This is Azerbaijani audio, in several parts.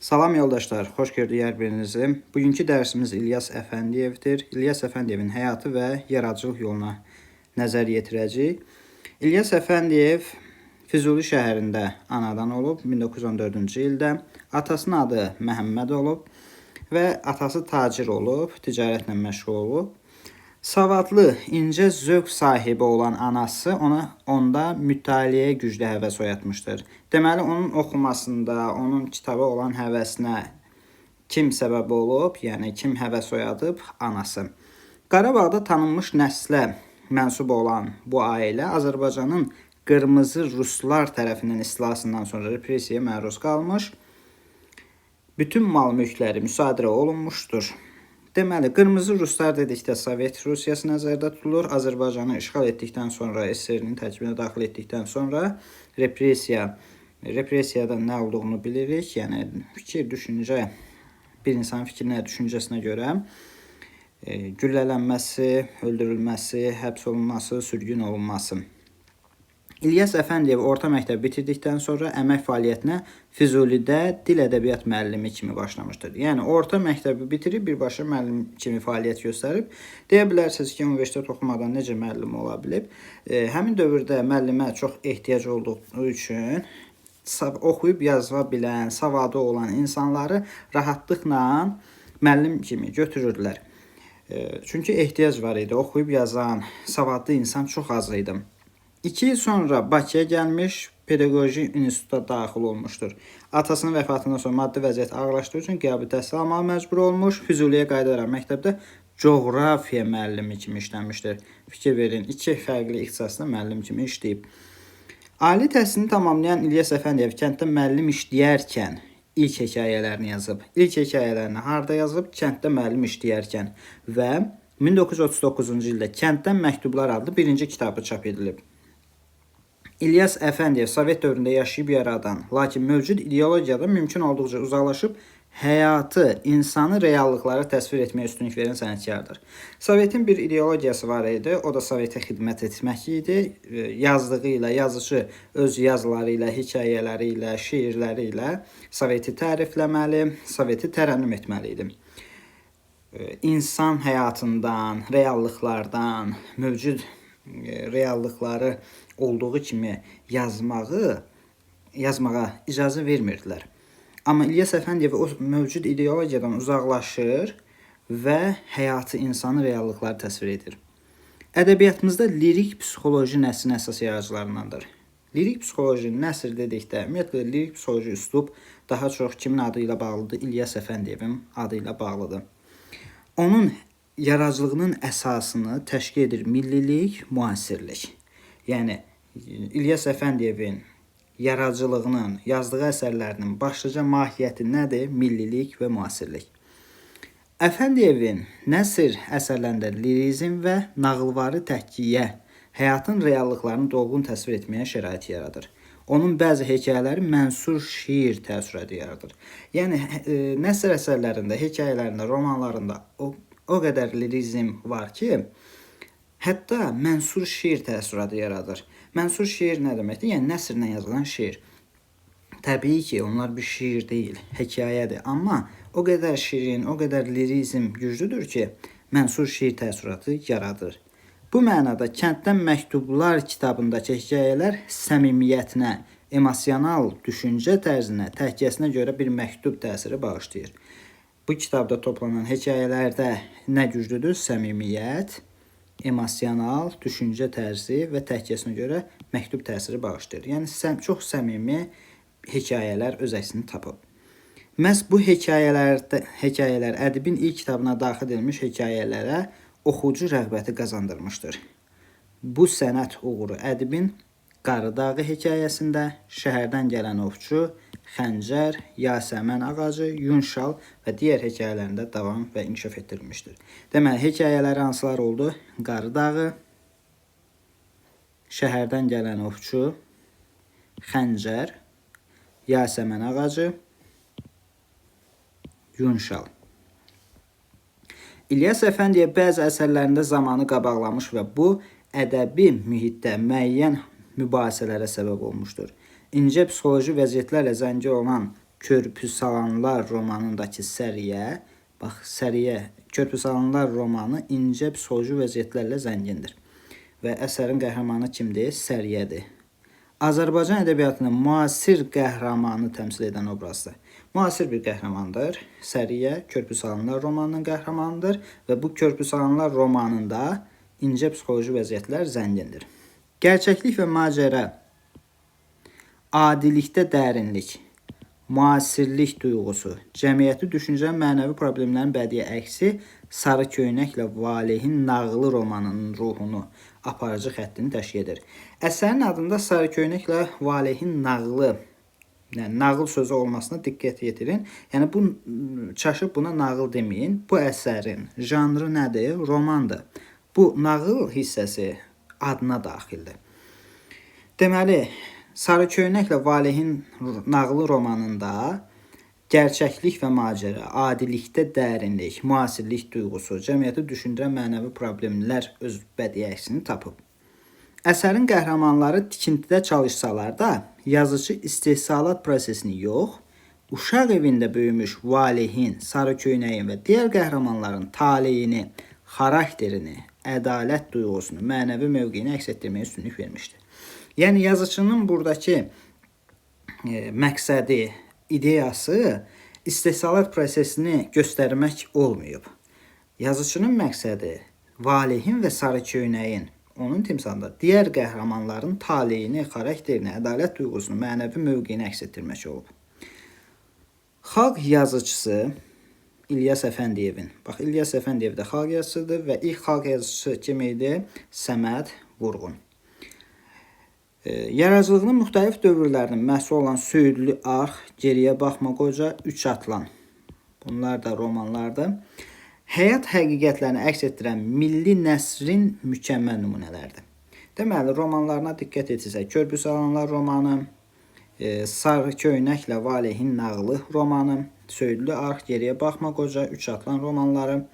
Salam yoldaşlar, xoş gördük hər birinizi. Bugünkü dərsimiz İlyas Əfəndiyevdir. İlyas Əfəndiyevin həyatı və yaradıcılıq yoluna nəzər yetirəcəyik. İlyas Əfəndiyev Füzuli şəhərində anadan olub 1914-cü ildə. Atasının adı Məhəmməd olub və atası tacir olub, ticarətlə məşğul olub. Savadlı, incə zövq sahibi olan anası onda mütaliəyə güclü həvəs oyatmışdır. Deməli, onun oxumasında, onun kitaba olan həvəsinə kim səbəb olub, yəni kim həvəs oyadıb? Anası. Qarabağda tanınmış nəslə mənsub olan bu ailə Azərbaycanın qırmızı ruslar tərəfindən istilasından sonra repressiyaya məruz qalmış, bütün mal mülkləri müsadirə olunmuşdur. Deməli, qırmızı ruslar dedikdə Sovet Rusiyası nəzərdə tutulur. Azərbaycanı işğal etdikdən sonra, SSR-nin tərkibinə daxil etdikdən sonra repressiyadan nə olduğunu bilirik. Yəni, fikir, düşüncə, bir insanın fikrinə, düşüncəsinə görə güllələnməsi, öldürülməsi, həbs olunması, sürgün olunması. İlyas Əfəndiyev orta məktəbi bitirdikdən sonra əmək fəaliyyətinə Füzulidə dil ədəbiyyat müəllimi kimi başlamışdır. Yəni, orta məktəbi bitirib birbaşa müəllim kimi fəaliyyət göstərib. Deyə bilərsiniz ki, universitet oxumadan necə müəllim ola bilib? Həmin dövrdə müəllimə çox ehtiyac olduğu üçün oxuyub yazıla bilən, savadı olan insanları rahatlıqla müəllim kimi götürürdülər. Çünki ehtiyac var idi. Oxuyub yazan, savadlı insan çox az idi. 2 il sonra Bakıya gəlmiş, pedaqoji instituta daxil olmuşdur. Atasının vəfatından sonra maddi vəziyyət ağırlaşdığı üçün qəbul təhsil almağa məcbur olmuş. Füzuliyə qayıdaraq məktəbdə coğrafiya müəllimi kimi işləmişdir. Fikir verin, 2 fərqli ixtisasda müəllim kimi işləyib. Ali təhsilini tamamlayan İlyas Əfəndiyev kənddə müəllim işləyərkən ilk hekayələrini yazıb. İlk hekayələrini harda yazıb? Kənddə müəllim işləyərkən və 1939-cu ildə Kənddən Məktublar adlı birinci kitabı çap edilib. İlyas Əfəndiyev Sovet dövründə yaşayıb yaradan, lakin mövcud ideologiyadan mümkün olduqca uzaqlaşıb həyatı, insanı reallıqları təsvir etməyə üstünlük verən sənətkardır. Sovetin bir ideologiyası var idi, o da Sovetə xidmət etmək idi. Yazdığı ilə, yazıcı öz yazıları ilə, hekayələri ilə, şiirləri ilə Soveti tərifləməli, Soveti tərənnüm etməli idi. İnsan həyatından, reallıqlardan, mövcud reallıqları olduğu kimi yazmağa icazə vermirdilər. Amma İlyas Əfəndiyev o mövcud ideologiyadan uzaqlaşır və həyatı, insanı, reallıqları təsvir edir. Ədəbiyyatımızda lirik psixoloji nəsrin əsas yaradıcılarındandır. Lirik psixoloji nəsr dedikdə, ümumiyyətlə lirik psixoloji üslub daha çox kimin adı ilə bağlıdır? İlyas Əfəndiyevin adı ilə bağlıdır. Onun yaradıcılığının əsasını təşkil edir millilik, müasirlik. Yəni, İlyas Əfəndiyevin yaradıcılığının, yazdığı əsərlərinin başlıca mahiyyəti nədir? Millilik və müasirlik. Əfəndiyevin nəsr əsərlərində lirizm və nağılvari təhkiyə, həyatın reallıqlarını dolğun təsvir etməyə şərait yaradır. Onun bəzi hekayələri mənsur şiir təəssüratı yaradır. Yəni, nəsr əsərlərində, hekayələrində, romanlarında o qədər lirizm var ki, hətta mənsur şiir təəssüratı yaradır. Mənsur şiir nə deməkdir? Yəni, nəsrlə yazılan şiir. Təbii ki, onlar bir şiir deyil, hekayədir. Amma o qədər şirin, o qədər lirizm güclüdür ki, mənsur şiir təəssüratı yaradır. Bu mənada Kənddən Məktublar kitabındakı hekayələr səmimiyyətinə, emosional düşüncə tərzinə, təhkiyəsinə görə bir məktub təsiri bağışlayır. Bu kitabda toplanan hekayələrdə nə güclüdür? Səmimiyyət, emosional, düşüncə tərzi və təhkiyəsinə görə məktub təsiri bağışlayır. Yəni, çox səmimi hekayələr öz əksini tapıb. Məhz bu hekayələr ədibin ilk kitabına daxil edilmiş hekayələrə oxucu rəğbəti qazandırmışdır. Bu sənət uğuru ədibin Qarı Dağı hekayəsində şəhərdən gələn ovçu, Xəncər, Yasəmən ağacı, Yunşal və digər hekayələrində davam və inkişaf etdirilmişdir. Deməli, hekayələri hansılar oldu? Qarı Dağı, şəhərdən gələn ovçu, Xəncər, Yasəmən ağacı, Yunşal. İlyas Əfəndiyev bəzi əsərlərində zamanı qabaqlamış və bu ədəbi mühitdə müəyyən mübahisələrə səbəb olmuşdur. İncə psixoloji vəziyyətlərlə zəngin olan Körpü Salanlar romanındakı səriyə, bax səriyə Körpü Salanlar romanı incə psixoloji vəziyyətlərlə zəngindir və əsərin qəhrəmanı kimdir? Səriyədir. Azərbaycan ədəbiyyatının müasir qəhrəmanı təmsil edən obrazdır. Müasir bir qəhrəmandır. Səriyə Körpü Salanlar romanının qəhrəmanıdır və bu Körpü Salanlar romanında incə psixoloji vəziyyətlər zəngindir. Gerçəklik və macəra, adilikdə dərinlik, müasirlik duyğusu, cəmiyyəti düşüncə mənəvi problemlərin bədii əksi Sarı Köynəklə Valehin nağılı romanının ruhunu, aparıcı xəttini təşkil edir. Əsərin adında Sarı Köynəklə Valehin nağılı, yəni nağıl sözü olmasına diqqət yetirin. Yəni bu çaşıb buna nağıl deməyin. Bu əsərin janrı nədir? Romandır. Bu nağıl hissəsi adına daxildir. Deməli, Sarı Köynəklə Valehin nağılı romanında gerçəklik və macəra, adilikdə dərinlik, müasirlik duyğusu, cəmiyyəti düşündürən mənəvi problemlər öz bədii əksini tapıb. Əsərin qəhrəmanları tikintidə çalışsalar da, yazıcı istehsalat prosesini yox, uşaq evində böyümüş Valehin, Sarı Köynəyin və digər qəhrəmanların taleyini, xarakterini, ədalət duyğusunu, mənəvi mövqeyini əks etdirməyə üstünlük vermişdir. Yəni yazıcının buradakı məqsədi, ideyası istehsalat prosesini göstərmək olmayıb. Yazıcının məqsədi Valehin və Sarı Köynəyin, onun timsalında digər qəhrəmanların taleyini, xarakterini, ədalət duyğusunu, mənəvi mövqeyini əks etdirmək olub. Xalq yazıcısı İlyas Əfəndiyevin, bax İlyas Əfəndiyev də xalq yazıcısıdır və ilk xalq yazıcısı kim idi? Səməd Vurğun. Yaradıcılığının müxtəlif dövrlərinin məhsulu olan Söyüdlü Arx, Geriyə Baxma Qoca, Üç Atlan. Bunlar da romanlardır. Həyat həqiqətlərini əks etdirən milli nəsrin mükəmməl nümunələrdir. Deməli, romanlarına diqqət etsək, Körpü Salanlar romanı, Sarı Köynəklə Valehin nağılı romanı, Söyüdlü Arx, Geriyə Baxma Qoca, Üç Atlan romanları.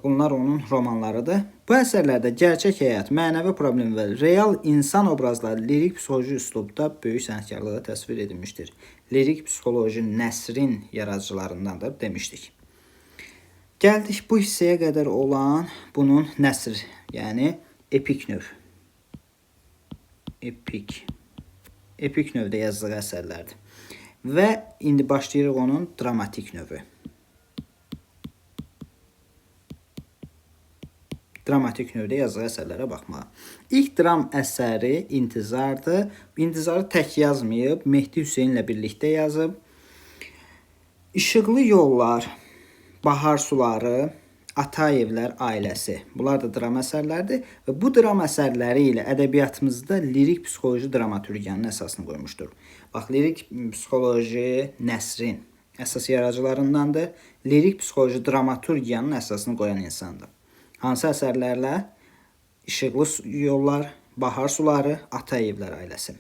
Bunlar onun romanlarıdır. Bu əsərlərdə gerçək həyat, mənəvi problem və real insan obrazları lirik psixoloji üslubda böyük sənətkarlıqla təsvir edilmişdir. Lirik psixoloji nəsrin yaradıcılarındandır demişdik. Gəldik bu hissəyə qədər olan bunun nəsr, yəni epik növ. Epik növdə yazdığı əsərlərdir. Və indi başlayırıq onun dramatik növü. Dramatik növdə yazdığı əsərlərə baxmağa. İlk dram əsəri İntizardır. İntizarı tək yazmayıb, Mehdi Hüseynlə birlikdə yazıb. İşıqlı yollar, Bahar suları, Atayevlər ailəsi. Bunlar da dram əsərlərdir və bu dram əsərləri ilə ədəbiyyatımızda lirik psixoloji dramaturgiyanın əsasını qoymuşdur. Bax, lirik psixoloji nəsrin əsas yaradıcılarındandır. Lirik psixoloji dramaturgiyanın əsasını qoyan insandır. Hansı əsərlərlə? İşıqlı yollar, Bahar suları, Atayevlər ailəsi.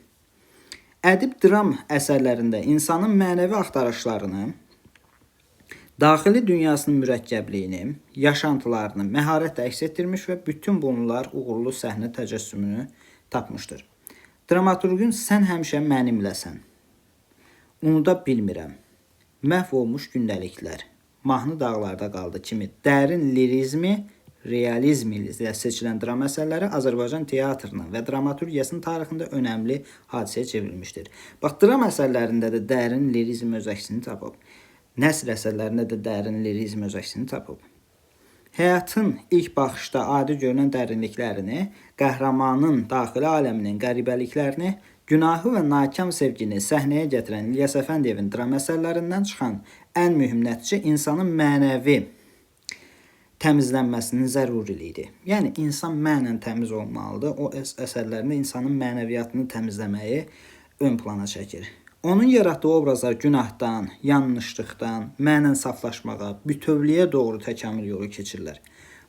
Ədib dram əsərlərində insanın mənəvi axtarışlarını, daxili dünyasının mürəkkəbliyini, yaşantılarını məharətlə əks etdirmiş və bütün bunlar uğurlu səhnə təcəssümünü tapmışdır. Dramaturgun sən həmişə mənimləsən. Unuda bilmirəm. Məhv olmuş gündəliklər. Mahnı dağlarda qaldı kimi dərin lirizmi, realizm ilə seçilən dram əsərləri Azərbaycan teatrının və dramaturgiyasının tarixində önəmli hadisəyə çevrilmişdir. Bax, dram əsərlərində də dərin lirizm öz əksini tapıb. Nəsr əsərlərində də dərin lirizm öz əksini tapıb. Həyatın ilk baxışda adi görünən dərinliklərini, qəhrəmanın daxili aləminin qəribəliklərini, günahı və nakam sevgini səhnəyə gətirən İlyas Əfəndiyevin dram əsərlərindən çıxan ən mühüm nəticə insanın mənəvi təmizlənməsinin zəruriliyidir. Yəni, insan mənən təmiz olmalıdır. O əsərlərində insanın mənəviyyatını təmizləməyi ön plana çəkir. Onun yaratdığı obrazlar günahdan, yanlışlıqdan, mənən saflaşmağa, bütövlüyə doğru təkamül yolu keçirlər.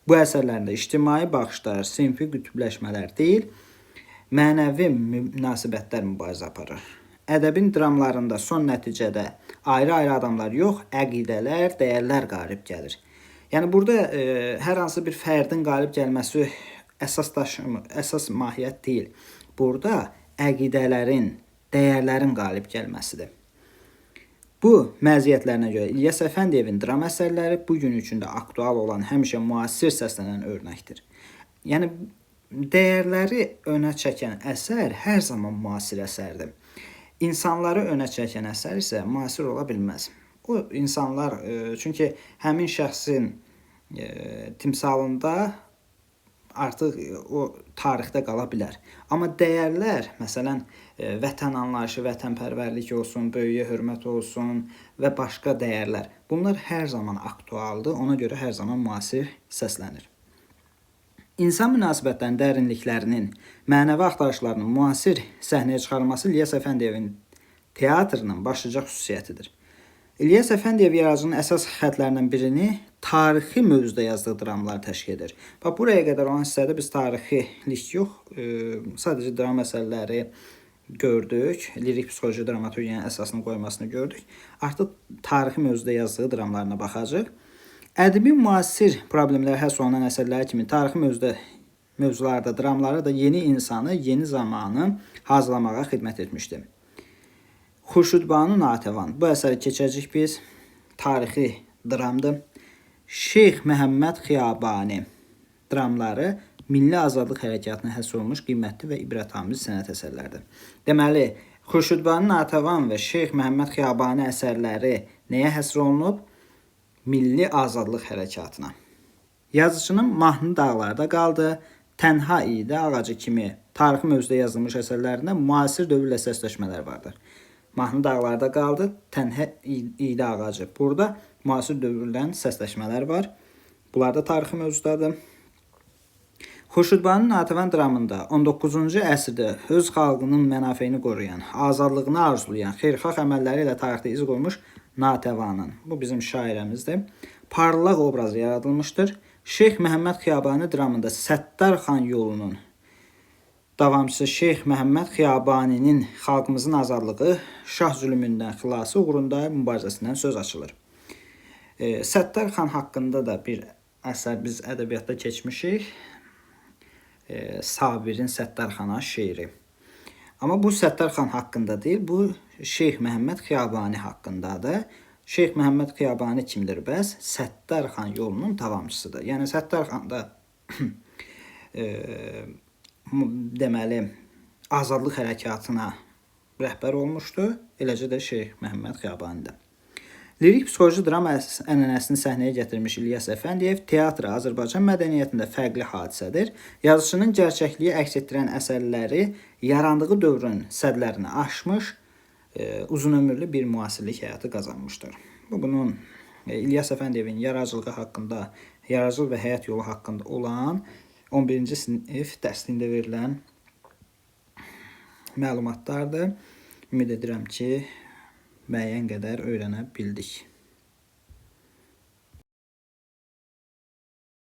Bu əsərlərdə ictimai baxışlar, sinfi qütbləşmələr deyil, mənəvi münasibətlər mübarizə aparır. Ədəbin dramlarında son nəticədə ayrı-ayrı adamlar yox, əqidələr, dəyərlər qalib gəlir. Yəni, burada hər hansı bir fərdin qalib gəlməsi əsas mahiyyət deyil. Burada əqidələrin, dəyərlərin qalib gəlməsidir. Bu məziyyətlərinə görə İlyas Əfəndiyevin dram əsərləri bu gün üçün də aktual olan, həmişə müasir səslənən örnəkdir. Yəni dəyərləri önə çəkən əsər hər zaman müasir əsərdir. İnsanları önə çəkən əsər isə müasir ola bilməz. O insanlar çünki həmin şəxsin timsalında artıq o tarixdə qala bilər. Amma dəyərlər, məsələn, vətən anlayışı, vətənpərvərlik olsun, böyüyə hörmət olsun və başqa dəyərlər. Bunlar hər zaman aktualdır, ona görə hər zaman müasir səslənir. İnsan münasibətlərinin dərinliklərinin, mənəvi axtarışlarının müasir səhnəyə çıxarılması İlyas Əfəndiyevin teatrının başlıca xüsusiyyətidir. İlyas Əfəndiyev yaradıcının əsas xəttlərindən birini tarixi mövzuda yazdığı dramlar təşkil edir. Bax, buraya qədər olan hissədə biz tarixilik yox, sadəcə dram əsərləri gördük, lirik psixoloji dramaturgiyanın əsasını qoymasını gördük. Artıq tarixi mövzuda yazdığı dramlarına baxacaq. Ədəbi müasir problemlərə həsr olunan əsərləri kimi tarixi mövzularda dramları da yeni insanı, yeni zamanı hazırlamağa xidmət etmişdir. Xurşudbanu Natəvan. Bu əsəri keçəcək biz. Tarixi dramdır. Şeyx Məhəmməd Xiyabani dramları milli azadlıq hərəkatına həsr olunmuş qiymətli və ibrətamiz sənət əsərlərdir. Deməli, Xurşudbanu Natəvan və Şeyx Məhəmməd Xiyabani əsərləri nəyə həsr olunub? Milli azadlıq hərəkatına. Yazıcının Mahnı dağlarda qaldı, Tənha İdə ağacı kimi tarixi mövzuda yazılmış əsərlərində müasir dövrlə səsləşmələr vardır. Mahnı dağlarda qaldı, Tənha İdə ağacı. Burada müasir dövrlə səsləşmələr var. Bunlar da tarixi mövzudadır. Xurşudbanu Natəvan dramında 19-cu əsrdə öz xalqının mənafeyini qoruyan, azadlığını arzulayan, xeyirxah əməlləri ilə tarixdə iz qoymuş Natəvanın, bu bizim şairəmizdir, parlaq obrazı yaradılmışdır. Şeyx Məhəmməd Xiyabani dramında Səttar xan yolunun davamçısı Şeyx Məhəmməd Xiyabaninin xalqımızın azadlığı, şah zülmündən xilası uğrunda mübarizəsindən söz açılır. Səttar xan haqqında da bir əsər biz ədəbiyyatda keçmişik. Sabirin Səttar xana şeiri. Amma bu Səttar xan haqqında deyil, bu Şeyx Məhəmməd Xiyabani haqqındadır. Şeyx Məhəmməd Xiyabani kimdir bəs? Səttar xan yolunun davamçısıdır. Yəni Səttar xan da deməli azadlıq hərəkatına rəhbər olmuşdu. Eləcə də Şeyx Məhəmməd Xiyabani də. Lirik psixoloji dram ənənəsini səhnəyə gətirmiş İlyas Əfəndiyev teatrı Azərbaycan mədəniyyətində fərqli hadisədir. Yazıçının gerçəkliyi əks etdirən əsərləri yarandığı dövrün sədlərini aşmış, uzun ömürlü bir müasirlik həyatı qazanmışdır. Bunun İlyas Əfəndiyevin yaradıcılığı haqqında, yaradıcılıq və həyat yolu haqqında olan 11-ci sinif dərsliyində verilən məlumatlardır. Ümid edirəm ki, müəyyən qədər öyrənə bildik.